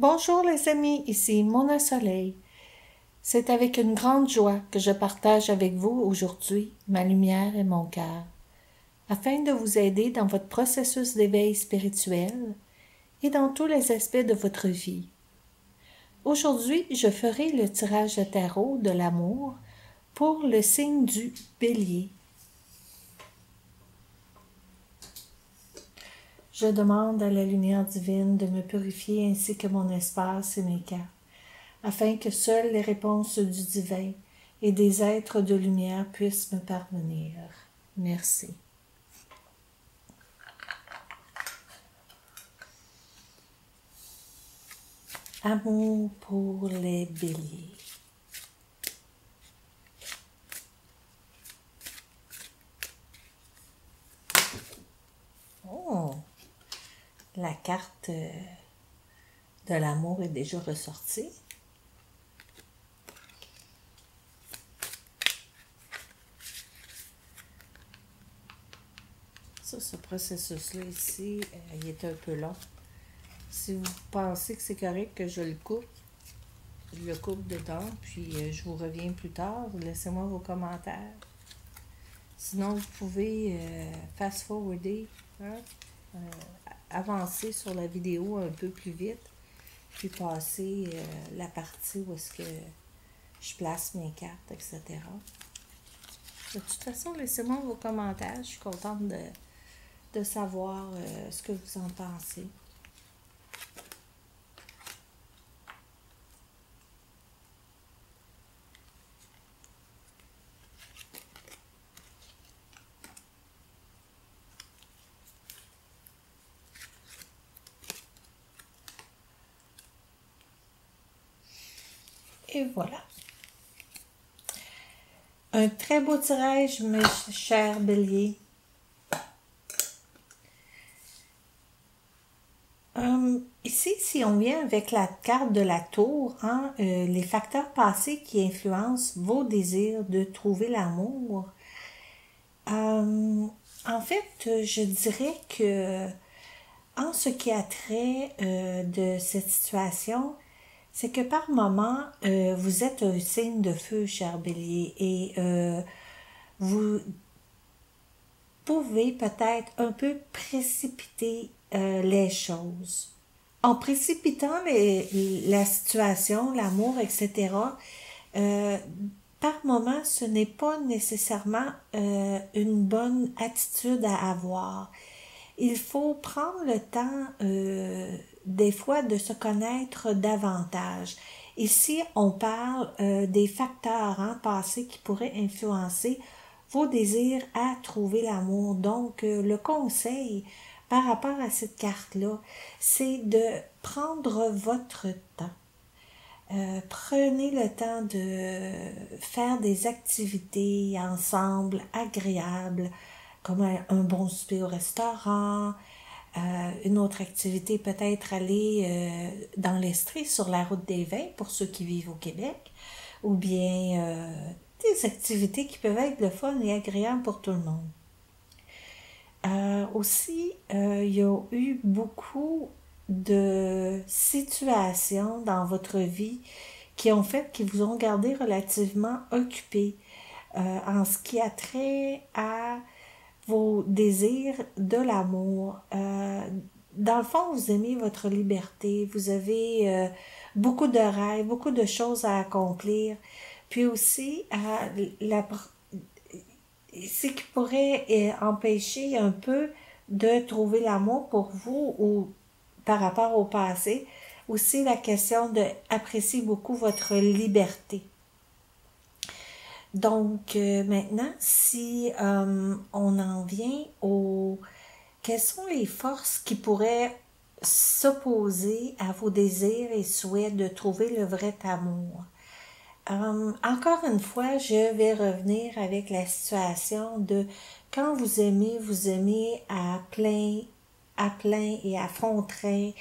Bonjour les amis, ici Mona Soleil. C'est avec une grande joie que je partage avec vous aujourd'hui ma lumière et mon cœur, afin de vous aider dans votre processus d'éveil spirituel et dans tous les aspects de votre vie. Aujourd'hui, je ferai le tirage de tarot de l'amour pour le signe du Bélier. Je demande à la lumière divine de me purifier ainsi que mon espace et mes cartes, afin que seules les réponses du divin et des êtres de lumière puissent me parvenir. Merci. Amour pour les béliers. Oh, la carte de l'amour est déjà ressortie. Ça, ce processus-là ici, il est un peu long. Si vous pensez que c'est correct que je le coupe dedans, puis je vous reviens plus tard. Laissez-moi vos commentaires. Sinon, vous pouvez fast-forwarder, avancer sur la vidéo un peu plus vite, puis passer la partie où est-ce que je place mes cartes, etc. De toute façon, laissez-moi vos commentaires. Je suis contente de savoir ce que vous en pensez. Et voilà. Un très beau tirage, mes chers béliers. Ici, si on vient avec la carte de la tour, les facteurs passés qui influencent vos désirs de trouver l'amour, en fait, je dirais que en ce qui a trait de cette situation, c'est que par moment, vous êtes un signe de feu, cher bélier, et vous pouvez peut-être un peu précipiter les choses. En précipitant la situation, l'amour, etc., par moment, ce n'est pas nécessairement une bonne attitude à avoir. Il faut prendre le temps, des fois, de se connaître davantage. Ici, on parle des facteurs passés qui pourraient influencer vos désirs à trouver l'amour. Donc, le conseil par rapport à cette carte-là, c'est de prendre votre temps. Prenez le temps de faire des activités ensemble agréables, comme un bon souper au restaurant, une autre activité peut-être aller dans l'Estrie sur la route des vins pour ceux qui vivent au Québec, ou bien des activités qui peuvent être le fun et agréables pour tout le monde. Aussi, il y a eu beaucoup de situations dans votre vie qui vous ont gardé relativement occupés en ce qui a trait à vos désirs de l'amour. Dans le fond, vous aimez votre liberté, vous avez beaucoup de rêves, beaucoup de choses à accomplir, puis aussi ce qui pourrait empêcher un peu de trouver l'amour pour vous ou par rapport au passé, aussi la question d'apprécier beaucoup votre liberté. Donc maintenant, si on en vient quelles sont les forces qui pourraient s'opposer à vos désirs et souhaits de trouver le vrai amour? Encore une fois, je vais revenir avec la situation de quand vous aimez à plein et à fond train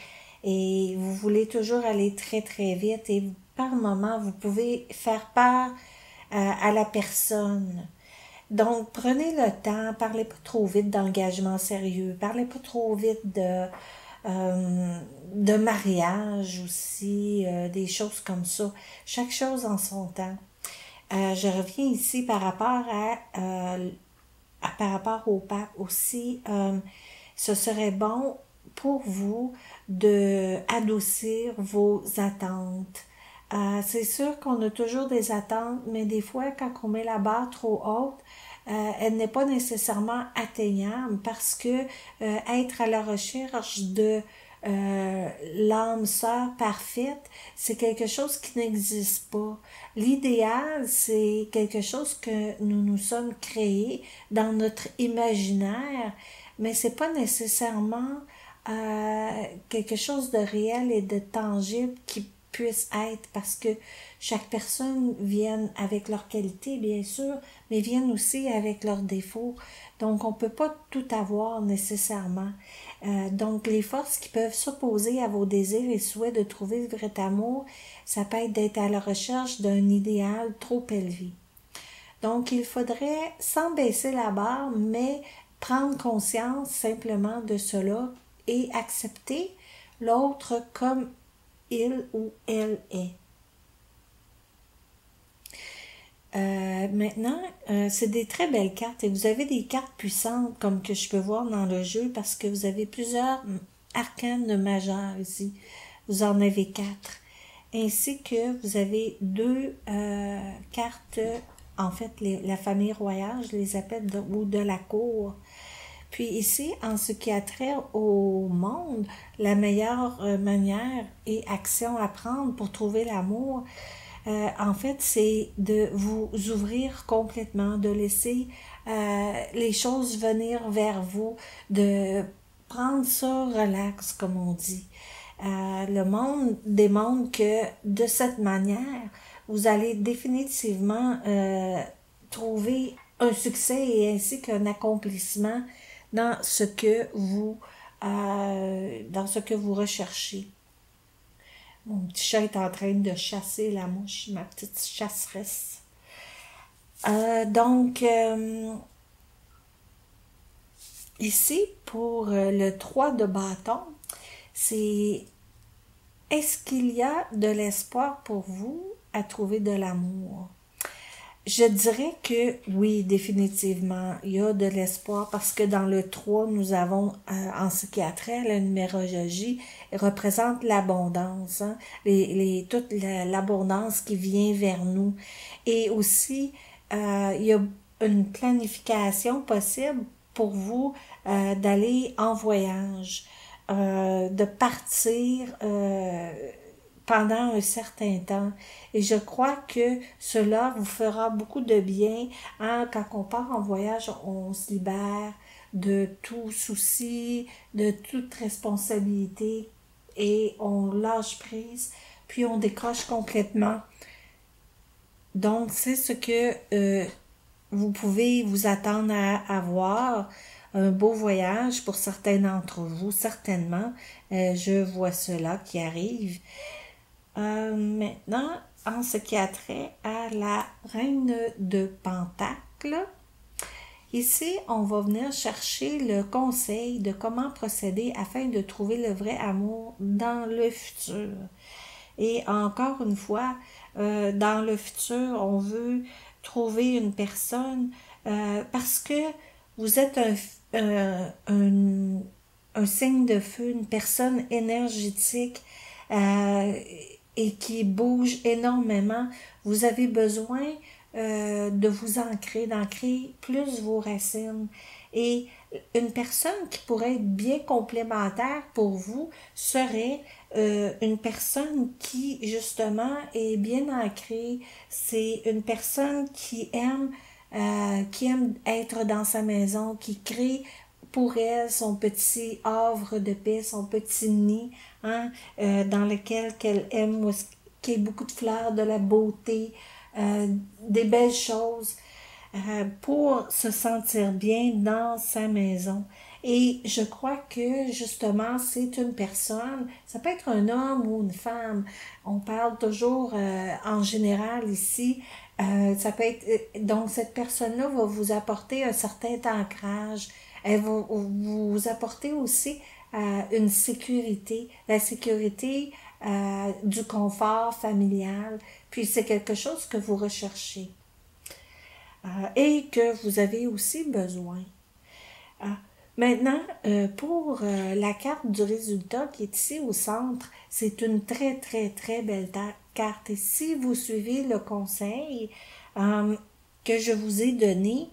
et vous voulez toujours aller très très vite et par moment vous pouvez faire peur à la personne. Donc, prenez le temps, parlez pas trop vite d'engagement sérieux, parlez pas trop vite de de mariage aussi, des choses comme ça. Chaque chose en son temps. Je reviens ici par rapport au pape aussi. Ce serait bon pour vous de adoucir vos attentes. C'est sûr qu'on a toujours des attentes, mais des fois, quand on met la barre trop haute, elle n'est pas nécessairement atteignable parce que être à la recherche de l'âme sœur parfaite, c'est quelque chose qui n'existe pas. L'idéal, c'est quelque chose que nous nous sommes créés dans notre imaginaire, mais c'est pas nécessairement quelque chose de réel et de tangible qui puisse être parce que chaque personne vient avec leurs qualités, bien sûr, mais viennent aussi avec leurs défauts. Donc, on peut pas tout avoir nécessairement. Donc, les forces qui peuvent s'opposer à vos désirs et souhaits de trouver le vrai amour, ça peut être d'être à la recherche d'un idéal trop élevé. Donc, il faudrait, sans baisser la barre, mais prendre conscience simplement de cela et accepter l'autre comme il ou elle est. Maintenant, c'est des très belles cartes et vous avez des cartes puissantes comme que je peux voir dans le jeu parce que vous avez plusieurs arcanes majeurs ici. Vous en avez 4. Ainsi que vous avez 2 cartes, en fait, la famille royale, je les appelle, ou de la cour. Puis ici, en ce qui a trait au monde, la meilleure manière et action à prendre pour trouver l'amour, en fait, c'est de vous ouvrir complètement, de laisser les choses venir vers vous, de prendre ça relax, comme on dit. Le monde démontre que de cette manière, vous allez définitivement trouver un succès et ainsi qu'un accomplissement dans ce que vous recherchez. Mon petit chat est en train de chasser la mouche, ma petite chasseresse. Donc, ici, pour le 3 de bâton, c'est est-ce qu'il y a de l'espoir pour vous à trouver de l'amour? Je dirais que oui, définitivement, il y a de l'espoir parce que dans le 3, nous avons, en ce qui a trait à la numérologie, représente l'abondance, hein, toute l'abondance qui vient vers nous. Et aussi, il y a une planification possible pour vous d'aller en voyage, de partir pendant un certain temps. Et je crois que cela vous fera beaucoup de bien. Hein? Quand on part en voyage, on se libère de tout souci, de toute responsabilité et on lâche prise, puis on décroche complètement. Donc, c'est ce que vous pouvez vous attendre à avoir. Un beau voyage pour certains d'entre vous, certainement. Je vois cela qui arrive. Maintenant, en ce qui a trait à la reine de Pentacle, ici, on va venir chercher le conseil de comment procéder afin de trouver le vrai amour dans le futur. Et encore une fois, dans le futur, on veut trouver une personne parce que vous êtes un signe de feu, une personne énergétique et qui bouge énormément. Vous avez besoin de vous d'ancrer plus vos racines. Et une personne qui pourrait être bien complémentaire pour vous serait une personne qui, justement, est bien ancrée. C'est une personne qui aime être dans sa maison, qui crée pour elle son petit havre de paix, son petit nid, hein, dans lequel qu'elle aime, qu'il y ait beaucoup de fleurs, de la beauté, des belles choses, pour se sentir bien dans sa maison. Et je crois que justement, c'est une personne, ça peut être un homme ou une femme, on parle toujours en général ici, ça peut être, donc cette personne-là va vous apporter un certain ancrage, elle va vous apporter aussi une sécurité, la sécurité du confort familial, puis c'est quelque chose que vous recherchez et que vous avez aussi besoin. Ah, maintenant, pour la carte du résultat qui est ici au centre, c'est une très, très, très belle carte. Et si vous suivez le conseil que je vous ai donné,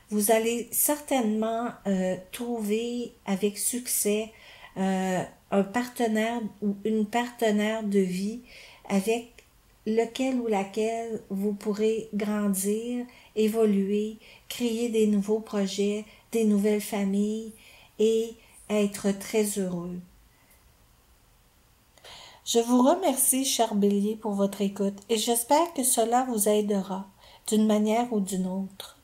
vous allez certainement trouver avec succès un partenaire ou une partenaire de vie avec lequel ou laquelle vous pourrez grandir, évoluer, créer des nouveaux projets, des nouvelles familles et être très heureux. Je vous remercie, cher Bélier, pour votre écoute et j'espère que cela vous aidera d'une manière ou d'une autre.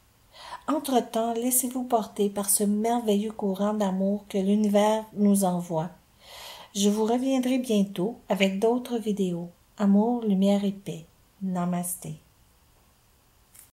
Entre-temps, laissez-vous porter par ce merveilleux courant d'amour que l'univers nous envoie. Je vous reviendrai bientôt avec d'autres vidéos. Amour, lumière et paix. Namasté.